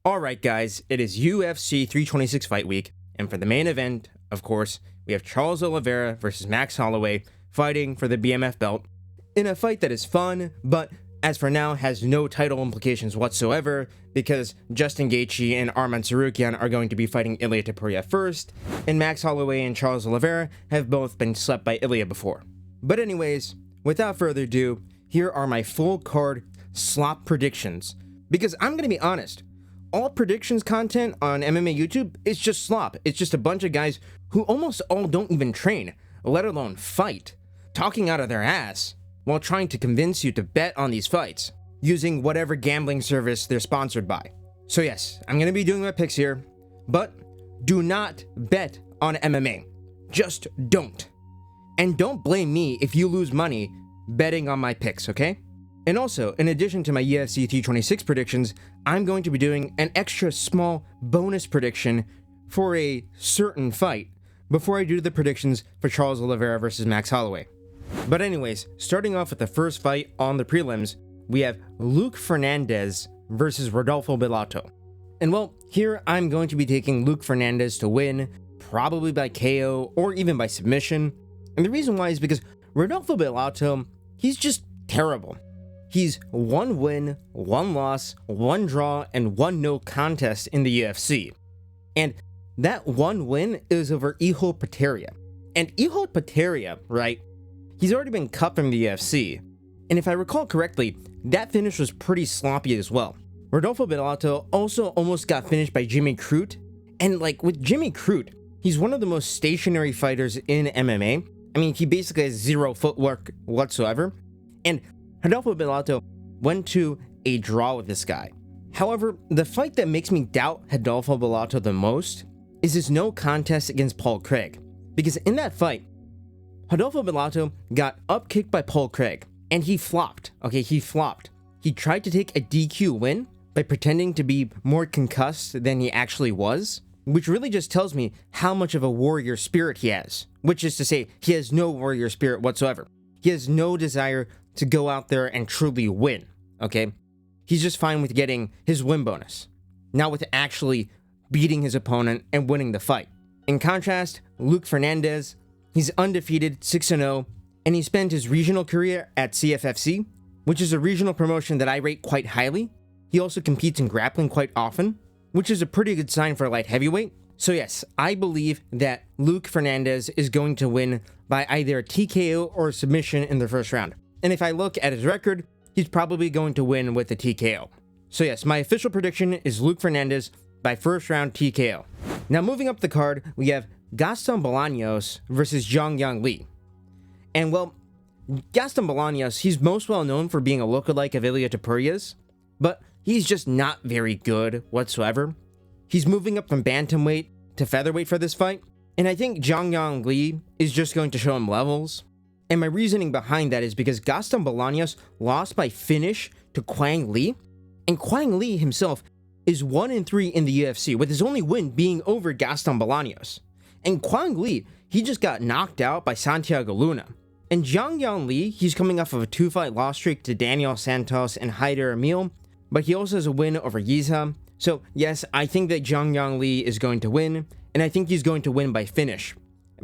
Alright guys, it is UFC 326 fight week, and for the main event, of course, we have Charles Oliveira versus Max Holloway fighting for the BMF belt in a fight that is fun, but as for now has no title implications whatsoever because Justin Gaethje and Arman Tsarukyan are going to be fighting Ilia Topuria first, and Max Holloway and Charles Oliveira have both been slept by Ilia before. But anyways, without further ado, here are my full card slop predictions, because I'm going to be honest, all predictions content on MMA YouTube is just slop. It's just a bunch of guys who almost all don't even train, let alone fight, talking out of their ass while trying to convince you to bet on these fights using whatever gambling service they're sponsored by. So yes, I'm going to be doing my picks here, but do not bet on MMA. Just don't. And don't blame me if you lose money betting on my picks, okay? And also, in addition to my UFC 326 predictions, I'm going to be doing an extra small bonus prediction for a certain fight before I do the predictions for Charles Oliveira versus Max Holloway. But anyways, starting off with the first fight on the prelims, we have Luke Fernandez versus Rodolfo Bellato. And well, here I'm going to be taking Luke Fernandez to win, probably by KO or even by submission. And the reason why is because Rodolfo Bellato, he's just terrible. He's 1 win, 1 loss, 1 draw, and 1 no contest in the UFC. And that 1 win is over Iho Pateria. And Iho Pateria, right, he's already been cut from the UFC. And if I recall correctly, that finish was pretty sloppy as well. Rodolfo Bellato also almost got finished by Jimmy Crute. And like with Jimmy Crute, he's one of the most stationary fighters in MMA. I mean, he basically has 0 footwork whatsoever. And Rodolfo Bellato went to a draw with this guy. However, the fight that makes me doubt Rodolfo Bellato the most is his no contest against Paul Craig. Because in that fight, Rodolfo Bellato got upkicked by Paul Craig, and he flopped. Okay, he flopped. He tried to take a DQ win by pretending to be more concussed than he actually was, which really just tells me how much of a warrior spirit he has. Which is to say, he has no warrior spirit whatsoever. He has no desire to go out there and truly win, okay? He's just fine with getting his win bonus, not with actually beating his opponent and winning the fight. In contrast, Luke Fernandez, he's undefeated, 6-0, and he spent his regional career at CFFC, which is a regional promotion that I rate quite highly. He also competes in grappling quite often, which is a pretty good sign for a light heavyweight. So yes, I believe that Luke Fernandez is going to win by either a TKO or a submission in the first round. And if I look at his record, he's probably going to win with a TKO. So yes, my official prediction is Luke Fernandez by first round TKO. Now moving up the card, we have Gaston Bolaños versus Jeong. And well, Gaston Bolaños, he's most well known for being a lookalike of Ilia Topuria's, but he's just not very good whatsoever. He's moving up from bantamweight to featherweight for this fight, and I think Jeong is just going to show him levels. And my reasoning behind that is because Gaston Bolaños lost by finish to Quang Le, and Quang Le himself is 1-3 in the UFC, with his only win being over Gaston Bolaños. And Quang Le, he just got knocked out by Santiago Luna. And Jeong, he's coming off of a 2-fight loss streak to Daniel Santos and Haider Emil, but he also has a win over Yiza. So yes, I think that Jeong is going to win, and I think he's going to win by finish.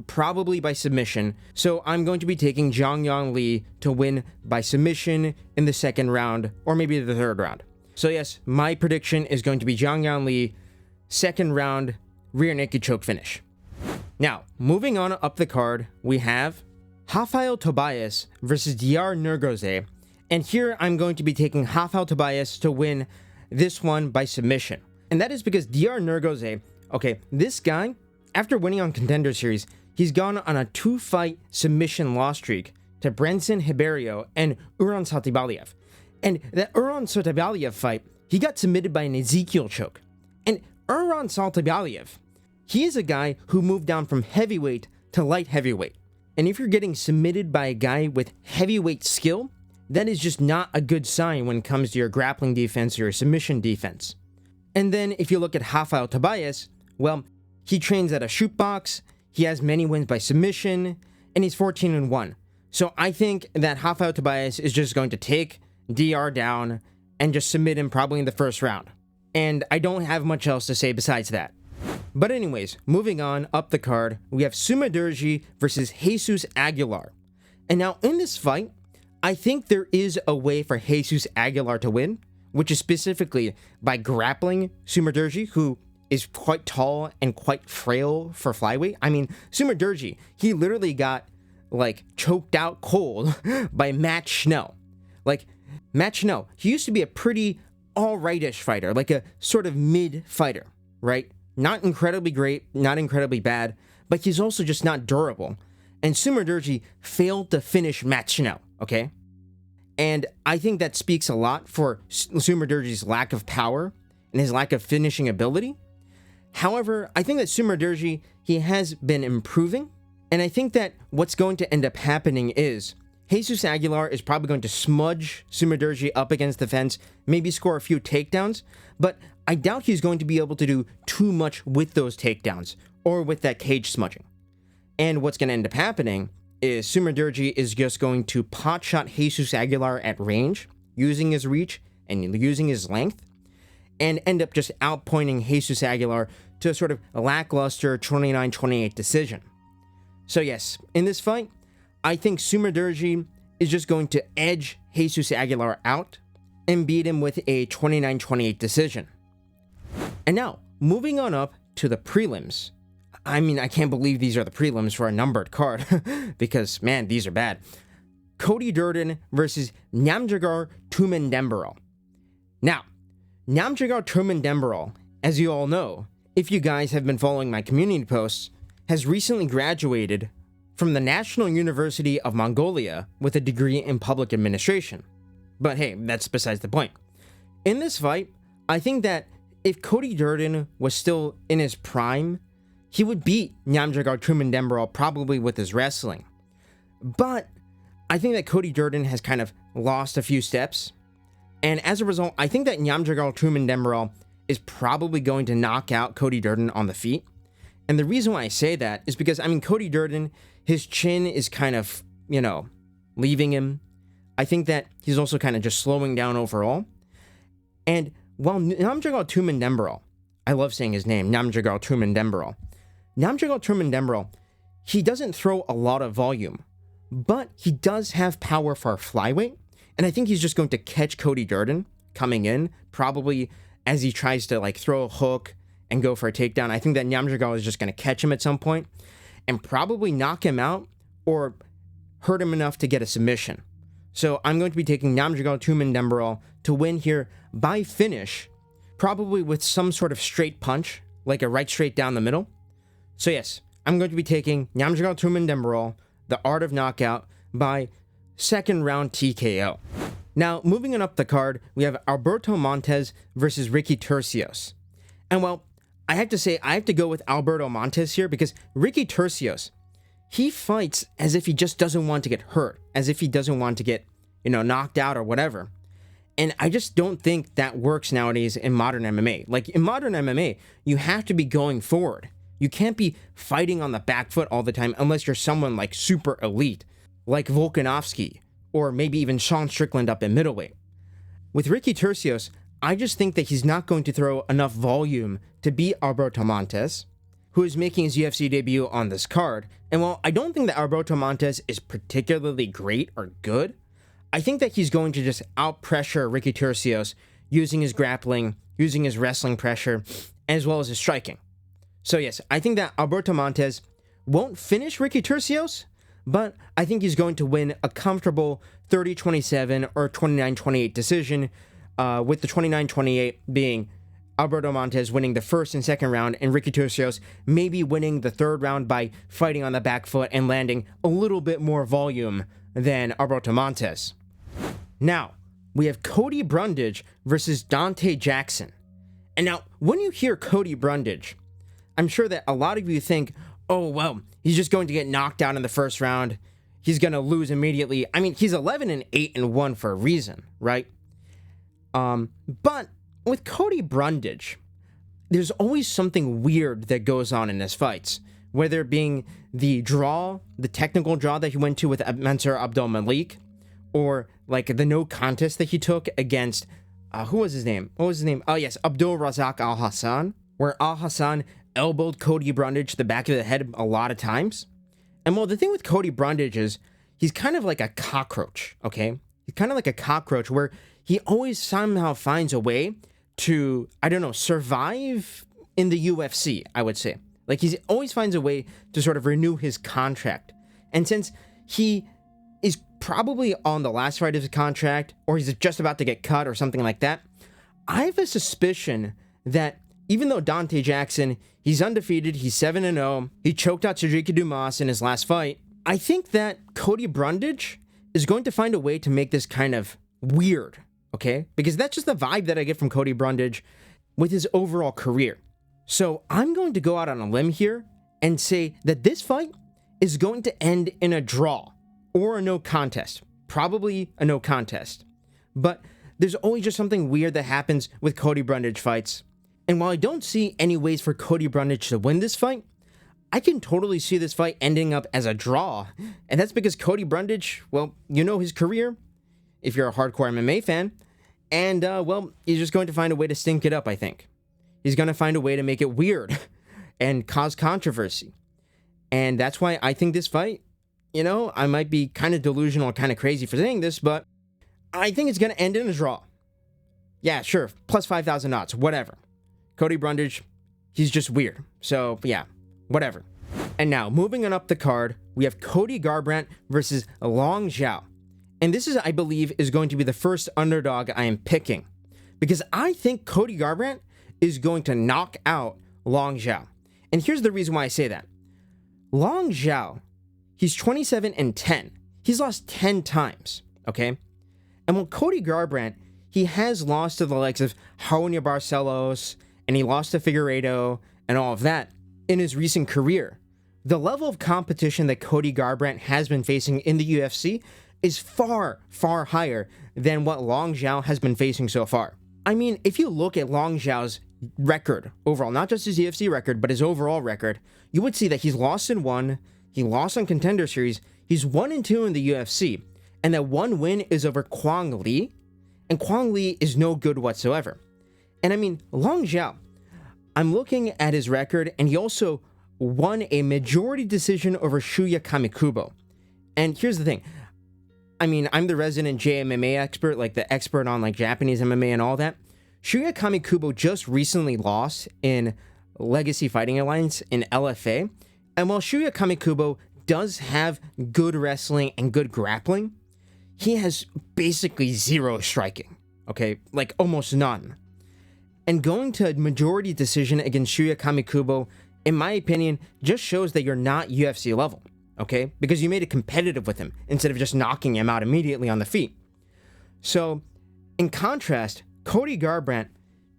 Probably by submission, so I'm going to be taking Jeong to win by submission in the second round, or maybe the third round. So yes, my prediction is going to be Jeong second round, rear naked choke finish. Now, moving on up the card, we have Rafael Tobias versus Diyar Nurgozhay, and here I'm going to be taking Rafael Tobias to win this one by submission. And that is because Diyar Nurgozhay, okay, this guy, after winning on Contender Series, he's gone on a 2-fight submission loss streak to Branson Hiberio and Uran Satibaliev. And that Uran Satibaliev fight, he got submitted by an Ezekiel choke. And Uran Satibaliev, he is a guy who moved down from heavyweight to light heavyweight. And if you're getting submitted by a guy with heavyweight skill, that is just not a good sign when it comes to your grappling defense or your submission defense. And then if you look at Rafael Tobias, well, he trains at a shoot box, he has many wins by submission, and he's 14-1. So I think that Rafael Tobias is just going to take Diyar down and just submit him probably in the first round. And I don't have much else to say besides that. But anyways, moving on up the card, we have Sumudaerji versus Jesus Aguilar. And now in this fight, I think there is a way for Jesus Aguilar to win, which is specifically by grappling Sumudaerji, who is quite tall and quite frail for flyweight. I mean, Sumudaerji, he literally got, like, choked out cold by Matt Schnell. Like, Matt Schnell, he used to be a pretty all-right-ish fighter, like a sort of mid-fighter, right? Not incredibly great, not incredibly bad, but he's also just not durable. And Sumudaerji failed to finish Matt Schnell, okay? And I think that speaks a lot for Sumudaerji's lack of power and his lack of finishing ability. However, I think that Sumudaerji, he has been improving, and I think that what's going to end up happening is Jesus Aguilar is probably going to smudge Sumudaerji up against the fence, maybe score a few takedowns, but I doubt he's going to be able to do too much with those takedowns or with that cage smudging. And what's going to end up happening is Sumudaerji is just going to potshot Jesus Aguilar at range, using his reach and using his length, and end up just outpointing Jesus Aguilar to a sort of lackluster 29-28 decision. So yes, in this fight, I think Sumudaerji is just going to edge Jesus Aguilar out and beat him with a 29-28 decision. And now, moving on up to the prelims. I mean, I can't believe these are the prelims for a numbered card, because, man, these are bad. Cody Durden versus Nyamjargal Tumendemberel. Now, Nyamjargal Tumendemberel, as you all know, if you guys have been following my community posts, has recently graduated from the National University of Mongolia with a degree in public administration. But hey, that's besides the point. In this fight, I think that if Cody Durden was still in his prime, he would beat Nyamjargal Tumendemberel probably with his wrestling. But I think that Cody Durden has kind of lost a few steps. And as a result, I think that Nyamjargal Tumendemberel is probably going to knock out Cody Durden on the feet. And the reason why I say that is because, I mean, Cody Durden, his chin is kind of, leaving him. I think that he's also kind of just slowing down overall. And while Nyamjargal Tumendemberel, I love saying his name, Nyamjargal Tumendemberel, he doesn't throw a lot of volume, but he does have power for flyweight. And I think he's just going to catch Cody Durden coming in, probably as he tries to throw a hook and go for a takedown. I think that Nyamjargal is just going to catch him at some point and probably knock him out or hurt him enough to get a submission. So I'm going to be taking Nyamjargal Tumendemberel to win here by finish, probably with some sort of straight punch, like a right straight down the middle. So yes, I'm going to be taking Nyamjargal Tumendemberel, the art of knockout, by second round TKO. Now, moving on up the card, we have Alberto Montes versus Ricky Turcios. And well, I have to say, I have to go with Alberto Montes here because Ricky Turcios, he fights as if he just doesn't want to get hurt, as if he doesn't want to get, knocked out or whatever. And I just don't think that works nowadays in modern MMA. Like, in modern MMA, you have to be going forward. You can't be fighting on the back foot all the time unless you're someone like super elite, like Volkanovski, or maybe even Sean Strickland up in middleweight. With Ricky Turcios, I just think that he's not going to throw enough volume to beat Alberto Montes, who is making his UFC debut on this card. And while I don't think that Alberto Montes is particularly great or good, I think that he's going to just out-pressure Ricky Turcios using his grappling, using his wrestling pressure, as well as his striking. So yes, I think that Alberto Montes won't finish Ricky Turcios, but I think he's going to win a comfortable 30-27 or 29-28 decision, with the 29-28 being Alberto Montes winning the first and second round, and Ricky Turcios maybe winning the third round by fighting on the back foot and landing a little bit more volume than Alberto Montes. Now, we have Cody Brundage versus Donte Jackson. And now, when you hear Cody Brundage, I'm sure that a lot of you think, oh, well, he's just going to get knocked out in the first round. He's going to lose immediately. I mean, he's 11-8-1 for a reason, right? But with Cody Brundage, there's always something weird that goes on in his fights, whether it being the draw, the technical draw that he went to with Mansour Abdul Malik, or like the no contest that he took against who was his name? What was his name? Oh, yes, Abdul Razak Al Hassan, where Al Hassan elbowed Cody Brundage to the back of the head a lot of times. And well, the thing with Cody Brundage is he's kind of like a cockroach, okay? He's kind of like a cockroach where he always somehow finds a way to, I don't know, survive in the UFC, I would say. Like, he always finds a way to sort of renew his contract. And since he is probably on the last fight of his contract, or he's just about to get cut or something like that, I have a suspicion that even though Donte Jackson, he's undefeated, he's 7-0, he choked out Cedric Dumas in his last fight, I think that Cody Brundage is going to find a way to make this kind of weird, okay? Because that's just the vibe that I get from Cody Brundage with his overall career. So I'm going to go out on a limb here and say that this fight is going to end in a draw or a no contest. Probably a no contest. But there's always just something weird that happens with Cody Brundage fights. And while I don't see any ways for Cody Brundage to win this fight, I can totally see this fight ending up as a draw. And that's because Cody Brundage, well, you know his career, if you're a hardcore MMA fan. And, well, he's just going to find a way to stink it up, I think. He's going to find a way to make it weird and cause controversy. And that's why I think this fight, you know, I might be kind of delusional, kind of crazy for saying this, but I think it's going to end in a draw. Yeah, sure, plus 5,000 odds, whatever. Cody Brundage, he's just weird. So, yeah, whatever. And now, moving on up the card, we have Cody Garbrandt versus Long Xiao. And this is, I believe, is going to be the first underdog I am picking. Because I think Cody Garbrandt is going to knock out Long Xiao. And here's the reason why I say that. Long Xiao, he's 27-10. He's lost 10 times, okay? And while Cody Garbrandt, he has lost to the likes of Raul Barcelos, and he lost to Figueiredo, and all of that in his recent career. The level of competition that Cody Garbrandt has been facing in the UFC is far, far higher than what Long Xiao has been facing so far. I mean, if you look at Long Xiao's record overall, not just his UFC record, but his overall record, you would see that he's lost in one, he lost on Contender Series, he's 1-2 in the UFC, and that one win is over Kwang Lee, and Kwang Lee is no good whatsoever. And I mean, Long Xiao, I'm looking at his record, and he also won a majority decision over Shuya Kamikubo. And here's the thing. I mean, I'm the resident JMMA expert, like the expert on like Japanese MMA and all that. Shuya Kamikubo just recently lost in Legacy Fighting Alliance in LFA. And while Shuya Kamikubo does have good wrestling and good grappling, he has basically zero striking, okay? Like almost none. And going to a majority decision against Shuya Kamikubo, in my opinion, just shows that you're not UFC level, okay? Because you made it competitive with him instead of just knocking him out immediately on the feet. So, in contrast, Cody Garbrandt,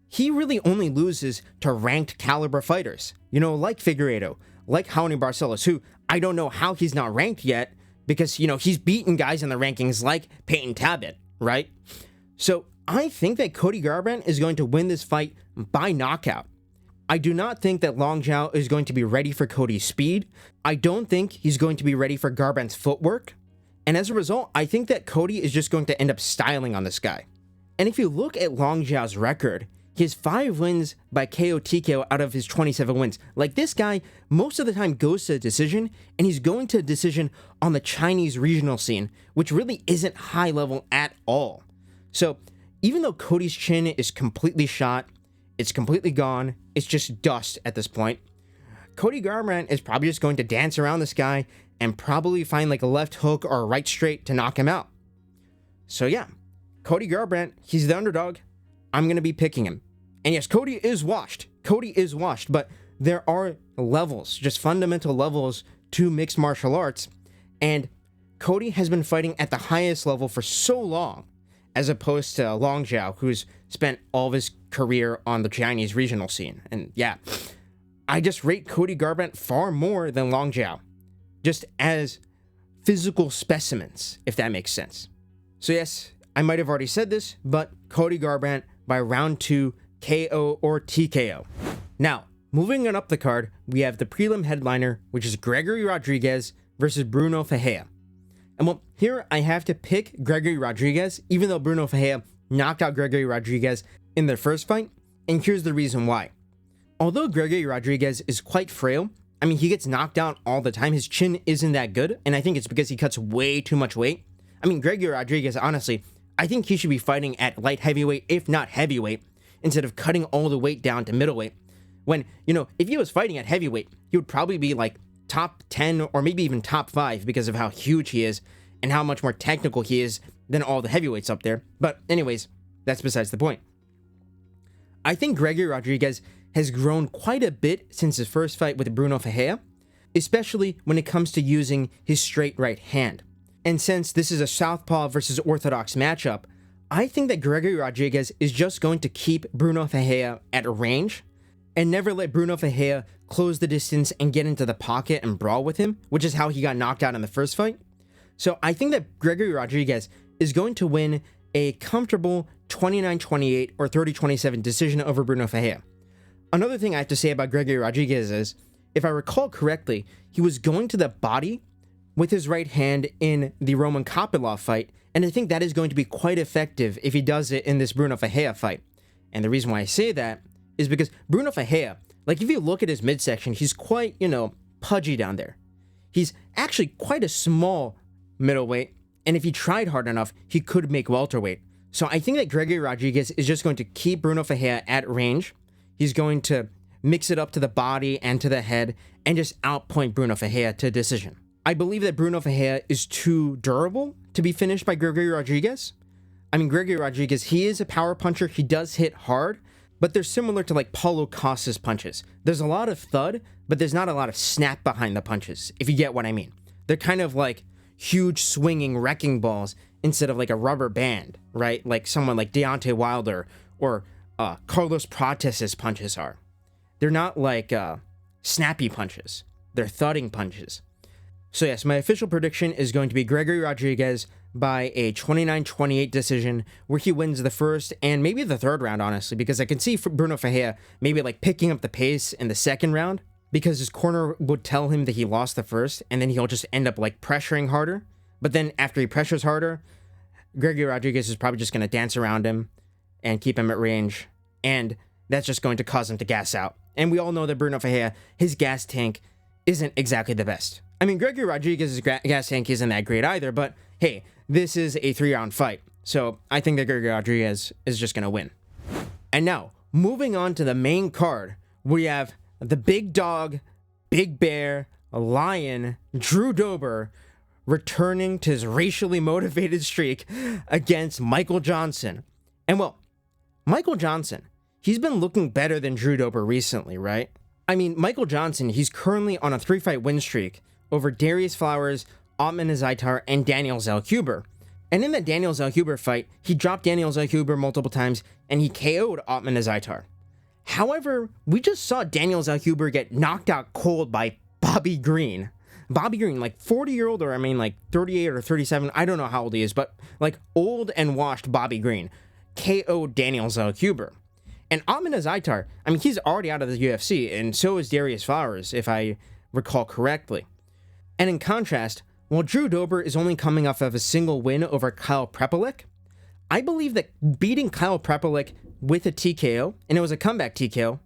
he really only loses to ranked caliber fighters, you know, like Figueiredo, like Raul Barcelos, who I don't know how he's not ranked yet because, you know, he's beaten guys in the rankings like Peyton Tabit, right? So, I think that Cody Garbrandt is going to win this fight by knockout. I do not think that Long Xiao is going to be ready for Cody's speed. I don't think he's going to be ready for Garbrandt's footwork. And as a result, I think that Cody is just going to end up styling on this guy. And if you look at Long Xiao's record, he has 5 wins by KO TKO out of his 27 wins. Like, this guy, most of the time goes to a decision, and he's going to a decision on the Chinese regional scene, which really isn't high level at all. So, even though Cody's chin is completely shot, it's completely gone, it's just dust at this point, Cody Garbrandt is probably just going to dance around this guy and probably find like a left hook or a right straight to knock him out. So yeah, Cody Garbrandt, he's the underdog. I'm going to be picking him. And yes, Cody is washed. Cody is washed, but there are levels, just fundamental levels to mixed martial arts. And Cody has been fighting at the highest level for so long, as opposed to Long Xiao, who's spent all of his career on the Chinese regional scene. And yeah, I just rate Cody Garbrandt far more than Long Xiao, just as physical specimens, if that makes sense. So yes, I might have already said this, but Cody Garbrandt by round 2 KO or TKO. Now, moving on up the card, we have the prelim headliner, which is Gregory Rodrigues versus Bruno Ferreira. And well, here I have to pick Gregory Rodrigues, even though Bruno Ferreira knocked out Gregory Rodrigues in their first fight, and here's the reason why. Although Gregory Rodrigues is quite frail, I mean, he gets knocked out all the time. His chin isn't that good, and I think it's because he cuts way too much weight. I mean, Gregory Rodrigues, honestly, I think he should be fighting at light heavyweight, if not heavyweight, instead of cutting all the weight down to middleweight. When, if he was fighting at heavyweight, he would probably be like top 10 or maybe even top 5 because of how huge he is and how much more technical he is than all the heavyweights up there. But anyways, that's besides the point. I think Gregory Rodrigues has grown quite a bit since his first fight with Bruno Ferreira, especially when it comes to using his straight right hand. And since this is a southpaw versus orthodox matchup, I think that Gregory Rodrigues is just going to keep Bruno Ferreira at range and never let Bruno Ferreira close the distance and get into the pocket and brawl with him, which is how he got knocked out in the first fight. So I think that Gregory Rodrigues is going to win a comfortable 29-28 or 30-27 decision over Bruno Ferreira. Another thing I have to say about Gregory Rodrigues is, if I recall correctly, he was going to the body with his right hand in the Roman Kopylov fight, and I think that is going to be quite effective if he does it in this Bruno Ferreira fight. And the reason why I say that is because Bruno Ferreira, like if you look at his midsection, he's quite, pudgy down there. He's actually quite a small middleweight, and if he tried hard enough, he could make welterweight. So I think that Gregory Rodrigues is just going to keep Bruno Ferreira at range. He's going to mix it up to the body and to the head and just outpoint Bruno Ferreira to a decision. I believe that Bruno Ferreira is too durable to be finished by Gregory Rodrigues. I mean, Gregory Rodrigues, he is a power puncher. He does hit hard, but they're similar to like Paulo Costa's punches. There's a lot of thud, but there's not a lot of snap behind the punches, if you get what I mean. They're kind of like huge swinging wrecking balls instead of like a rubber band, right? Like someone like Deontay Wilder or Carlos Prates' punches are. They're not like snappy punches. They're thudding punches. So yes, my official prediction is going to be Gregory Rodrigues by a 29-28 decision where he wins the first and maybe the third round, honestly, because I can see Bruno Ferreira maybe like picking up the pace in the second round because his corner would tell him that he lost the first and then he'll just end up like pressuring harder. But then after he pressures harder, Gregory Rodrigues is probably just going to dance around him and keep him at range, and that's just going to cause him to gas out. And we all know that Bruno Ferreira, his gas tank isn't exactly the best. I mean, Gregory Rodrigues' gas tank isn't that great either, but hey, this is a 3-round fight, so I think that Gregory Rodrigues is just going to win. And now, moving on to the main card, we have the big dog, big bear, lion, Drew Dober, returning to his racially motivated streak against Michael Johnson. And well, Michael Johnson, he's been looking better than Drew Dober recently, right? I mean, Michael Johnson, he's currently on a 3-fight win streak over Darius Flowers, Ottman Azaitar, and Daniel Zellhuber. And in that Daniel Zellhuber fight, he dropped Daniel Zellhuber multiple times, and he KO'd Ottman Azaitar. However, we just saw Daniel Zellhuber get knocked out cold by Bobby Green. Bobby Green, like 40-year-old, or I mean like 38 or 37, I don't know how old he is, but like old and washed Bobby Green KO'd Daniel Zellhuber. And Ottman Azaitar, I mean, he's already out of the UFC, and so is Darius Flowers, if I recall correctly. And in contrast, while Drew Dober is only coming off of a single win over Kyle Prepelic, I believe that beating Kyle Prepelic with a TKO, and it was a comeback TKO,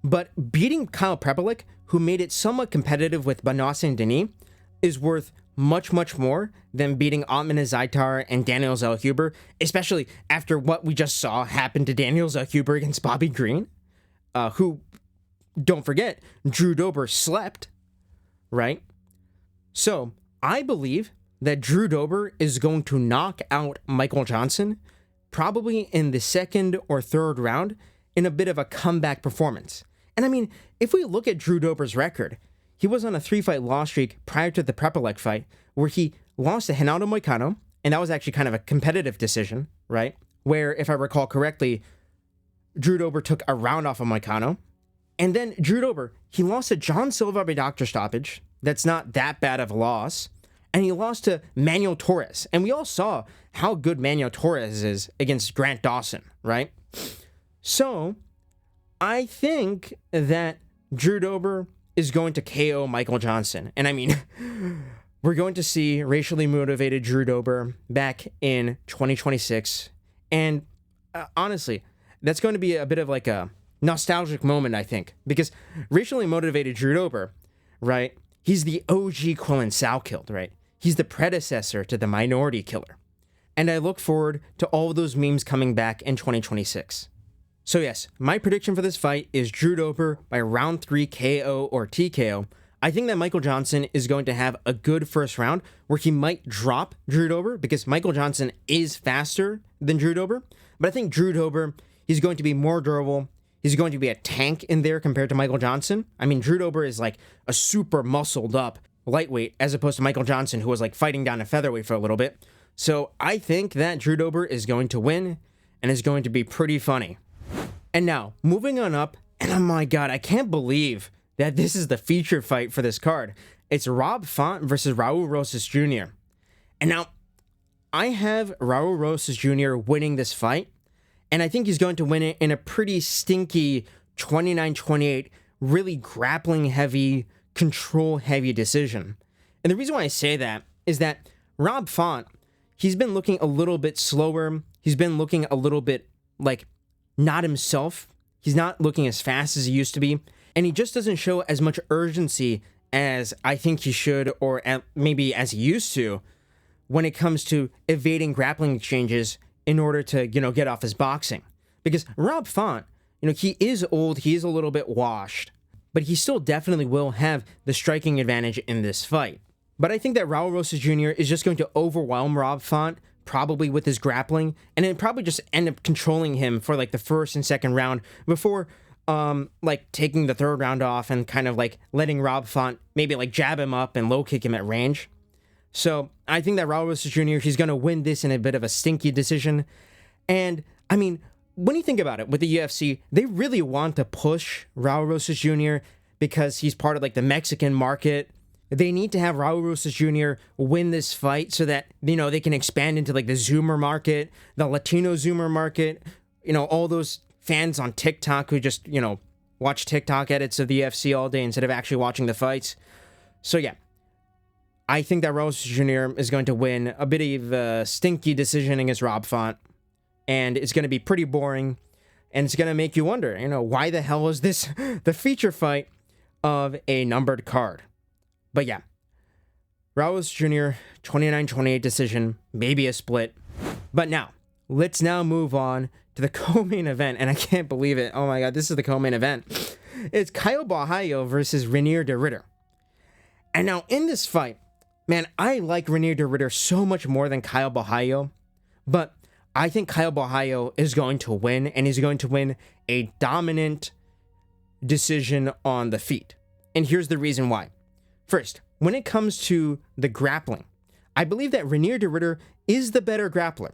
but beating Kyle Prepelic, who made it somewhat competitive with Benoit Saint-Denis, is worth much, much more than beating Ottman Azaitar and Daniel Zellhuber, especially after what we just saw happen to Daniel Zellhuber against Bobby Green, who, don't forget, Drew Dober slept, right? So, I believe that Drew Dober is going to knock out Michael Johnson, probably in the second or third round, in a bit of a comeback performance. And I mean, if we look at Drew Dober's record, he was on a 3-fight loss streak prior to the Prepelic fight, where he lost to Renato Moicano, and that was actually kind of a competitive decision, right? Where, if I recall correctly, Drew Dober took a round off of Moicano. And then Drew Dober, he lost to John Silva by doctor stoppage. That's not that bad of a loss. And he lost to Manuel Torres. And we all saw how good Manuel Torres is against Grant Dawson, right? So, I think that Drew Dober is going to KO Michael Johnson. And I mean, we're going to see racially motivated Drew Dober back in 2026 And honestly, that's going to be a bit of like a nostalgic moment, I think, because racially motivated Drew Dober, right? He's the OG Quillen Sow killed, right? He's the predecessor to the minority killer. And I look forward to all of those memes coming back in 2026. So yes, my prediction for this fight is Drew Dober by round 3 KO or TKO. I think that Michael Johnson is going to have a good first round where he might drop Drew Dober because Michael Johnson is faster than Drew Dober. But I think Drew Dober, he's going to be more durable. He's going to be a tank in there compared to Michael Johnson. I mean, Drew Dober is like a super muscled up lightweight as opposed to Michael Johnson, who was like fighting down a featherweight for a little bit. So I think that Drew Dober is going to win and is going to be pretty funny. And now, moving on up, and oh my god, I can't believe that this is the feature fight for this card. It's Rob Font versus Raul Rosas Jr. And now, I have Raul Rosas Jr. winning this fight, and I think he's going to win it in a pretty stinky 29-28, really grappling-heavy, control-heavy decision. And the reason why I say that is that Rob Font, he's been looking a little bit slower. He's been looking a little bit, like, not himself. He's not looking as fast as he used to be. And he just doesn't show as much urgency as I think he should, or maybe as he used to, when it comes to evading grappling exchanges in order to, get off his boxing. Because Rob Font, he is old, he is a little bit washed, but he still definitely will have the striking advantage in this fight. But I think that Raul Rosas Jr. is just going to overwhelm Rob Font, probably with his grappling, and then probably just end up controlling him for like the first and second round before like taking the third round off and kind of like letting Rob Font maybe like jab him up and low kick him at range. So I think that Raul Rosas Jr., he's going to win this in a bit of a stinky decision. And I mean, when you think about it, with the UFC, they really want to push Raul Rosas Jr. because he's part of like the Mexican market. They need to have Raul Rosas Jr. win this fight so that, they can expand into like the Zoomer market, the Latino Zoomer market, all those fans on TikTok who just, watch TikTok edits of the UFC all day instead of actually watching the fights. So yeah, I think that Raul Rosas Jr. is going to win a bit of a stinky decision against Rob Font, and it's going to be pretty boring, and it's going to make you wonder, why the hell is this the feature fight of a numbered card? But yeah, Raul Rosas Jr., 29-28 decision, maybe a split. But now, let's now move on to the co-main event, and I can't believe it. Oh my god, this is the co-main event. It's Caio Borralho versus Reinier de Ridder. And now, in this fight, man, I like Reinier de Ridder so much more than Caio Borralho, but I think Caio Borralho is going to win, and he's going to win a dominant decision on the feet. And here's the reason why. First, when it comes to the grappling, I believe that Reinier de Ridder is the better grappler.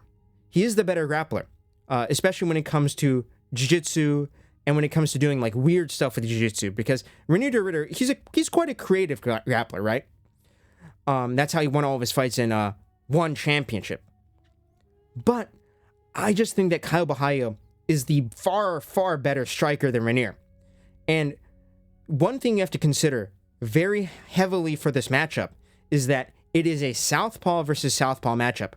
He is the better grappler, especially when it comes to jiu-jitsu and when it comes to doing like weird stuff with jiu-jitsu, because Reinier de Ridder, he's quite a creative grappler, right? That's how he won all of his fights in one championship. But I just think that Caio Borralho is the far, far better striker than Reinier. And one thing you have to consider very heavily for this matchup is that it is a southpaw versus southpaw matchup.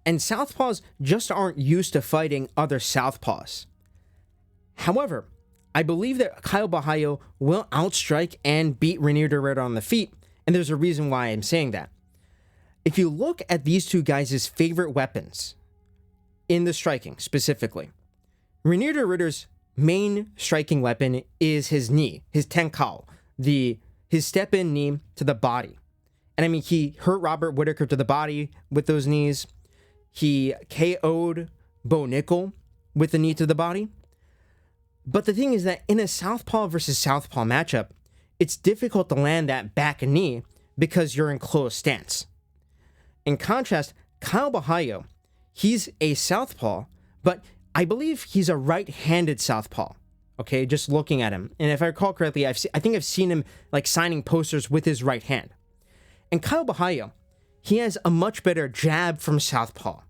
And southpaws just aren't used to fighting other southpaws. However, I believe that Caio Borralho will outstrike and beat Reinier de Ridder on the feet, and there's a reason why I'm saying that. If you look at these two guys' favorite weapons in the striking specifically, Reinier de Ridder's main striking weapon is his knee, his tenkao, his step-in knee to the body. And I mean, he hurt Robert Whittaker to the body with those knees. He KO'd Bo Nickel with the knee to the body. But the thing is that in a southpaw versus southpaw matchup, it's difficult to land that back knee because you're in closed stance. In contrast, Caio Borralho, he's a southpaw, but I believe he's a right-handed southpaw. Okay, just looking at him. And if I recall correctly, I think I've seen him like signing posters with his right hand. And Caio Borralho, he has a much better jab from southpaw.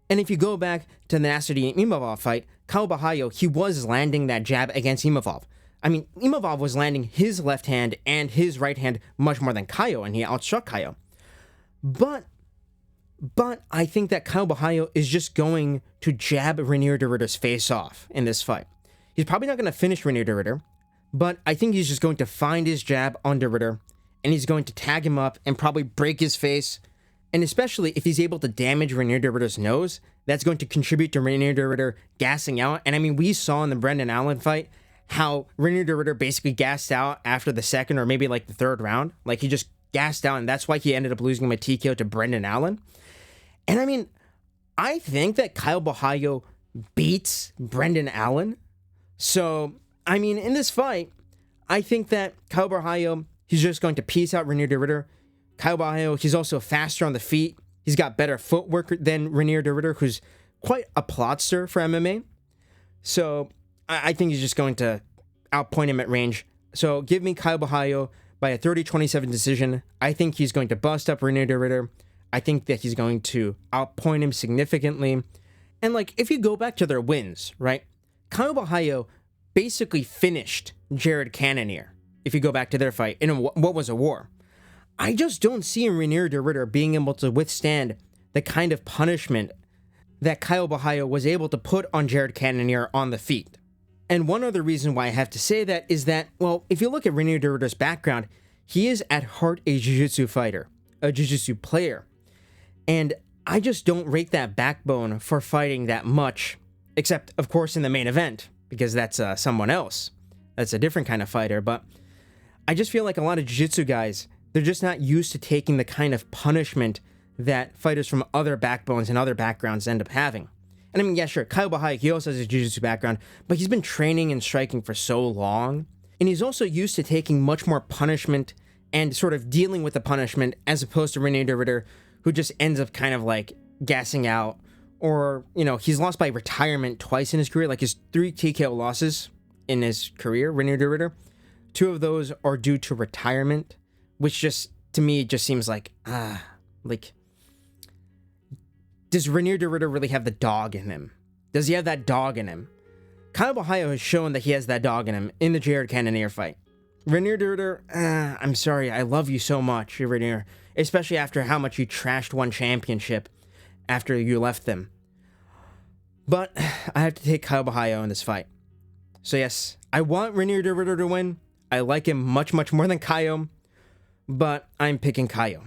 And if you go back to the Nasruddin Imavov fight, Caio Borralho, he was landing that jab against Imavov. I mean, Imavov was landing his left hand and his right hand much more than Caio, and he outstruck Caio. But But I think that Caio Borralho is just going to jab Reinier de Ridder's face off in this fight. He's probably not going to finish Reinier de Ridder, but I think he's just going to find his jab on de Ridder, and he's going to tag him up and probably break his face. And especially if he's able to damage Reinier de Ridder's nose, that's going to contribute to Reinier de Ridder gassing out. And I mean, we saw in the Brendan Allen fight how Reinier de Ridder basically gassed out after the second or maybe like the third round. Like he just gassed out, and that's why he ended up losing by TKO to Brendan Allen. And I mean, I think that Caio Borralho beats Brendan Allen. So, I mean, in this fight, I think that Caio Borralho, he's just going to piece out Reinier de Ridder. Caio Borralho, he's also faster on the feet. He's got better footwork than Reinier de Ridder, who's quite a plotster for MMA. So, I think he's just going to outpoint him at range. So, give me Caio Borralho by a 30-27 decision. I think he's going to bust up Reinier de Ridder. I think that he's going to outpoint him significantly. And like, if you go back to their wins, right? Caio Borralho basically finished Jared Cannonier, if you go back to their fight, in what was a war. I just don't see Reinier de Ridder being able to withstand the kind of punishment that Caio Borralho was able to put on Jared Cannonier on the feet. And one other reason why I have to say that is that, well, if you look at Reinier de Ridder's background, he is at heart a jiu-jitsu fighter, a jiu-jitsu player. And I just don't rate that backbone for fighting that much, except, of course, in the main event, because that's someone else. That's a different kind of fighter. But I just feel like a lot of jiu-jitsu guys, they're just not used to taking the kind of punishment that fighters from other backbones and other backgrounds end up having. And I mean, yeah, sure, Caio Borralho, he also has a jiu-jitsu background, but he's been training and striking for so long. And he's also used to taking much more punishment and sort of dealing with the punishment, as opposed to Reinier de Ridder, who just ends up kind of like gassing out, or, you know, he's lost by retirement twice in his career, like his 3 TKO losses in his career, Reinier de Ridder. 2 of those are due to retirement, which just, to me, just seems like, like, does Reinier de Ridder really have the dog in him? Does he have that dog in him? Caio Borralho has shown that he has that dog in him in the Jared Cannonier fight. Reinier de Ridder, I'm sorry, I love you so much, Reinier, especially after how much you trashed one championship after you left them. But I have to take Caio Borralho in this fight. So yes, I want Reinier de Ridder to win. I like him much, much more than Caio, but I'm picking Caio.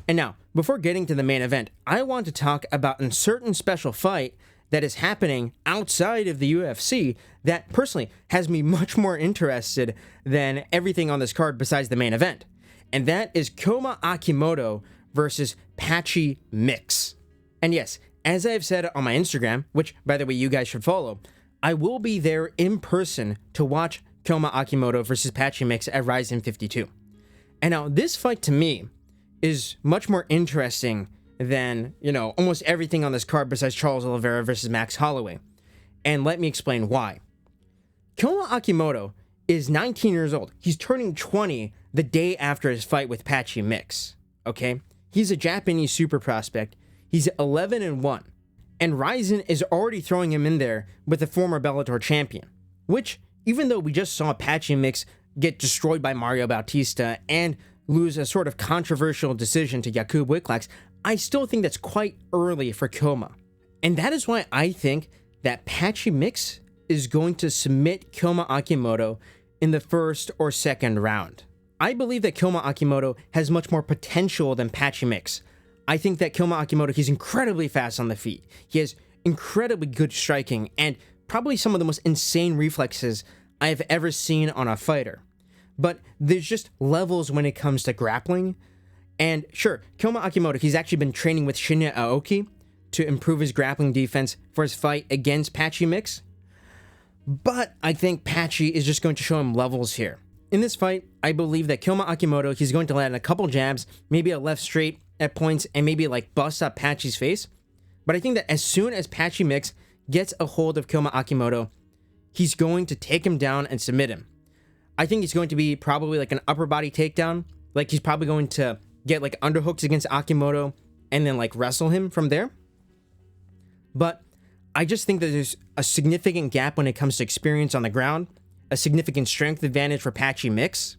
And now, before getting to the main event, I want to talk about a certain special fight that is happening outside of the UFC that personally has me much more interested than everything on this card besides the main event. And that is Koma Akimoto versus Patchy Mix. And yes, as I've said on my Instagram, which, by the way, you guys should follow, I will be there in person to watch Koma Akimoto versus Patchy Mix at Ryzen 52. And now, this fight to me is much more interesting than, you know, almost everything on this card besides Charles Oliveira versus Max Holloway. And let me explain why. Koma Akimoto is 19 years old. He's turning 20 the day after his fight with Patchy Mix, okay? He's a Japanese super prospect. He's 11-1. And Ryzen is already throwing him in there with the former Bellator champion, which, even though we just saw Patchy Mix get destroyed by Mario Bautista and lose a sort of controversial decision to Jakub Wiklax, I still think that's quite early for Koma. And that is why I think that Patchy Mix is going to submit Koma Akimoto in the first or second round. I believe that Koma Akimoto has much more potential than Patchy Mix. I think that Koma Akimoto, he's incredibly fast on the feet. He has incredibly good striking and probably some of the most insane reflexes I have ever seen on a fighter. But there's just levels when it comes to grappling. And sure, Koma Akimoto, he's actually been training with Shinya Aoki to improve his grappling defense for his fight against Patchy Mix. But I think Patchy is just going to show him levels here. In this fight, I believe that Koma Akimoto, he's going to land a couple jabs, maybe a left straight at points, and maybe like bust up Patchy's face. But I think that as soon as Patchy Mix gets a hold of Koma Akimoto, he's going to take him down and submit him. I think it's going to be probably like an upper body takedown. Like he's probably going to get like underhooks against Akimoto and then like wrestle him from there. But I just think that there's a significant gap when it comes to experience on the ground, a significant strength advantage for Patchy Mix.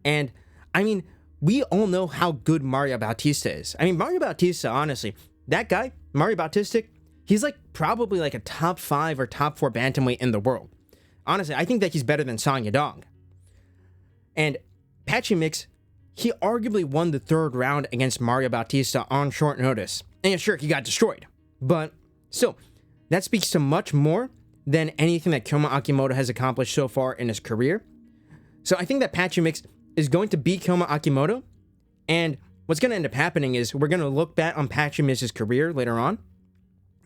And I mean, we all know how good Mario Bautista is. I mean, Mario Bautista, honestly, that guy, Mario Bautistic, he's like probably like a top 5 or top 4 bantamweight in the world. Honestly, I think that he's better than Song Yadong. And Patchy Mix, he arguably won the 3rd round against Mario Bautista on short notice. And yeah, sure, he got destroyed. But still, that speaks to much more than anything that Kyoma Akimoto has accomplished so far in his career. So I think that Patchy Mix is going to beat Kyoma Akimoto. And what's going to end up happening is we're going to look back on Patchy Mix's career later on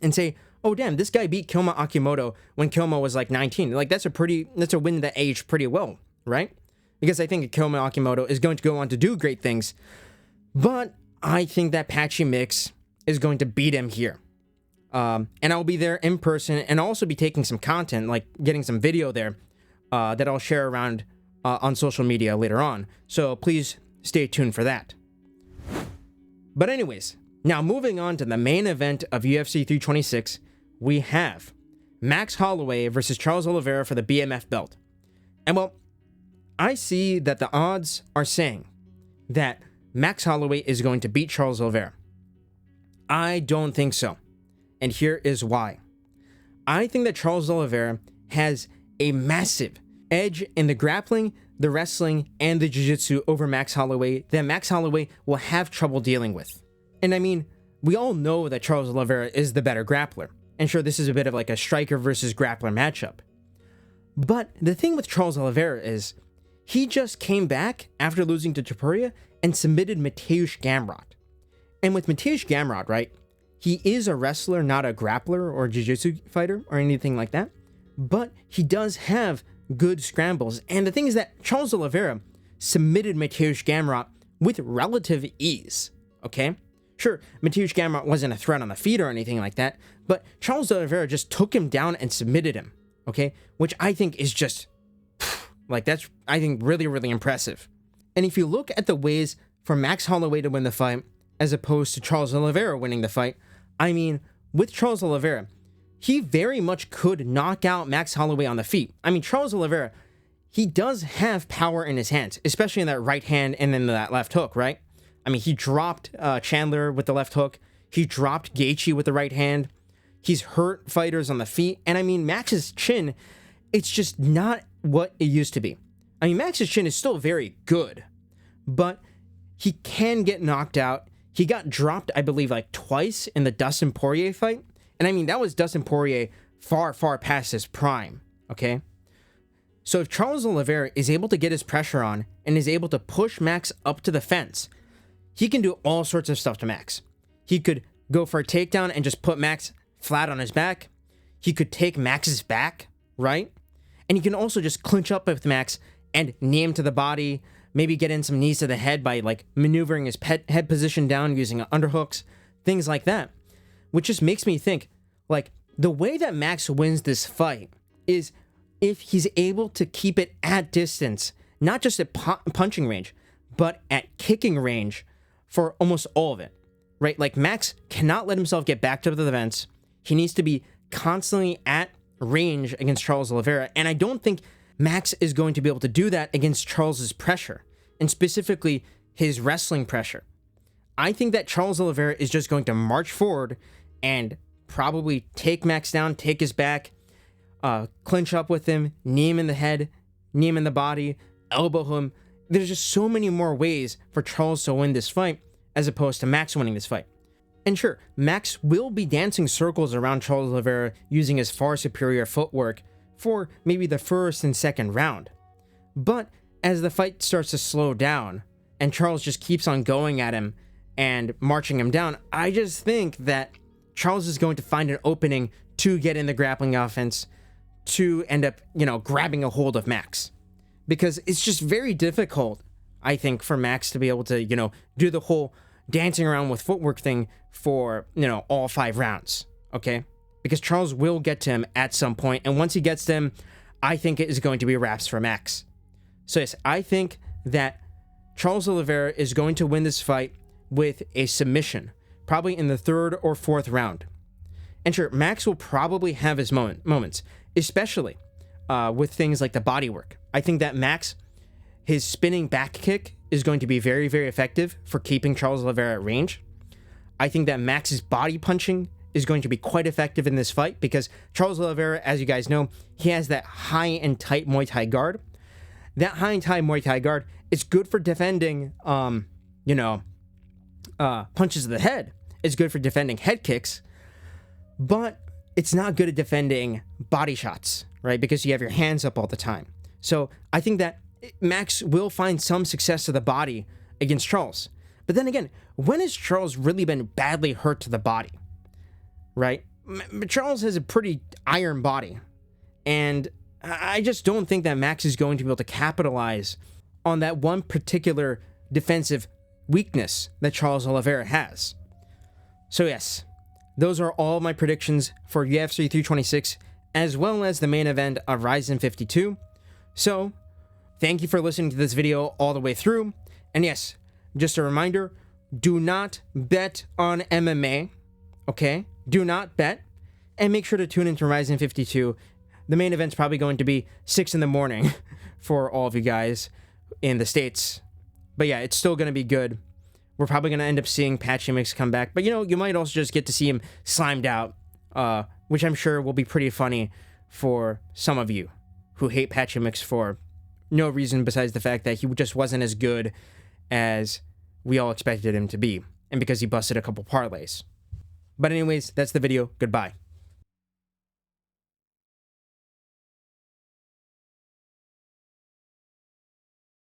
and say, oh damn, this guy beat Kyoma Akimoto when Kyoma was like 19. Like that's a win that aged pretty well, right? Because I think Kyoma Akimoto is going to go on to do great things. But I think that Patchy Mix is going to beat him here. And I'll be there in person and I'll also be taking some content, like getting some video there that I'll share around on social media later on. So please stay tuned for that. But anyways, now moving on to the main event of UFC 326, we have Max Holloway versus Charles Oliveira for the BMF belt. And well, I see that the odds are saying that Max Holloway is going to beat Charles Oliveira. I don't think so. And here is why. I think that Charles Oliveira has a massive edge in the grappling, the wrestling, and the jiu-jitsu over Max Holloway that Max Holloway will have trouble dealing with. And I mean, we all know that Charles Oliveira is the better grappler. And sure, this is a bit of like a striker versus grappler matchup. But the thing with Charles Oliveira is he just came back after losing to Topuria and submitted Mateusz Gamrot. And with Mateusz Gamrot, right, he is a wrestler, not a grappler or jiu-jitsu fighter or anything like that. But he does have good scrambles. And the thing is that Charles Oliveira submitted Mateusz Gamrot with relative ease, okay? Sure, Mateusz Gamrot wasn't a threat on the feet or anything like that, but Charles Oliveira just took him down and submitted him, okay? Which I think is just, like, that's, I think, really, really impressive. And if you look at the ways for Max Holloway to win the fight, as opposed to Charles Oliveira winning the fight, I mean, with Charles Oliveira, he very much could knock out Max Holloway on the feet. I mean, Charles Oliveira, he does have power in his hands, especially in that right hand and then that left hook, right? I mean, he dropped Chandler with the left hook. He dropped Gaethje with the right hand. He's hurt fighters on the feet. And I mean, Max's chin, it's just not what it used to be. I mean, Max's chin is still very good, but he can get knocked out. He got dropped, I believe, like twice in the Dustin Poirier fight. And I mean, that was Dustin Poirier far, far past his prime, okay? So if Charles Oliveira is able to get his pressure on and is able to push Max up to the fence, he can do all sorts of stuff to Max. He could go for a takedown and just put Max flat on his back. He could take Max's back, right? And he can also just clinch up with Max and knee him to the body, maybe get in some knees to the head by like maneuvering his head position down using underhooks, things like that. Which just makes me think, like, the way that Max wins this fight is if he's able to keep it at distance, not just at punching range, but at kicking range for almost all of it, right? Like, Max cannot let himself get backed up to the fence. He needs to be constantly at range against Charles Oliveira, and I don't think Max is going to be able to do that against Charles's pressure, and specifically his wrestling pressure. I think that Charles Oliveira is just going to march forward and probably take Max down, take his back, clinch up with him, knee him in the head, knee him in the body, elbow him. There's just so many more ways for Charles to win this fight as opposed to Max winning this fight. And sure, Max will be dancing circles around Charles Oliveira using his far superior footwork for maybe the first and second round. But as the fight starts to slow down and Charles just keeps on going at him and marching him down, I just think that Charles is going to find an opening to get in the grappling offense to end up, grabbing a hold of Max. Because it's just very difficult, I think, for Max to be able to, do the whole dancing around with footwork thing for, all 5 rounds, okay? Because Charles will get to him at some point, and once he gets to him, I think it is going to be wraps for Max. So yes, I think that Charles Oliveira is going to win this fight with a submission, probably in the 3rd or 4th round. And sure, Max will probably have his moments, especially with things like the bodywork. I think that Max, his spinning back kick is going to be very, very effective for keeping Charles Oliveira at range. I think that Max's body punching is going to be quite effective in this fight because Charles Oliveira, as you guys know, he has that high and tight Muay Thai guard. That high and tight Muay Thai guard is good for defending, punches to the head. It's good for defending head kicks, but it's not good at defending body shots, right? Because you have your hands up all the time. So I think that Max will find some success to the body against Charles. But then again, when has Charles really been badly hurt to the body, right? Charles has a pretty iron body, and I just don't think that Max is going to be able to capitalize on that one particular defensive weakness that Charles Oliveira has. So yes, those are all my predictions for UFC 326, as well as the main event of Rizin 52. So, thank you for listening to this video all the way through. And yes, just a reminder, do not bet on MMA, okay? Do not bet. And make sure to tune into Rizin 52. The main event's probably going to be 6 in the morning for all of you guys in the States. But yeah, it's still going to be good. We're probably going to end up seeing Patchy Mix come back. But, you might also just get to see him slimed out, which I'm sure will be pretty funny for some of you who hate Patchy Mix for no reason besides the fact that he just wasn't as good as we all expected him to be, and because he busted a couple parlays. But anyways, that's the video. Goodbye.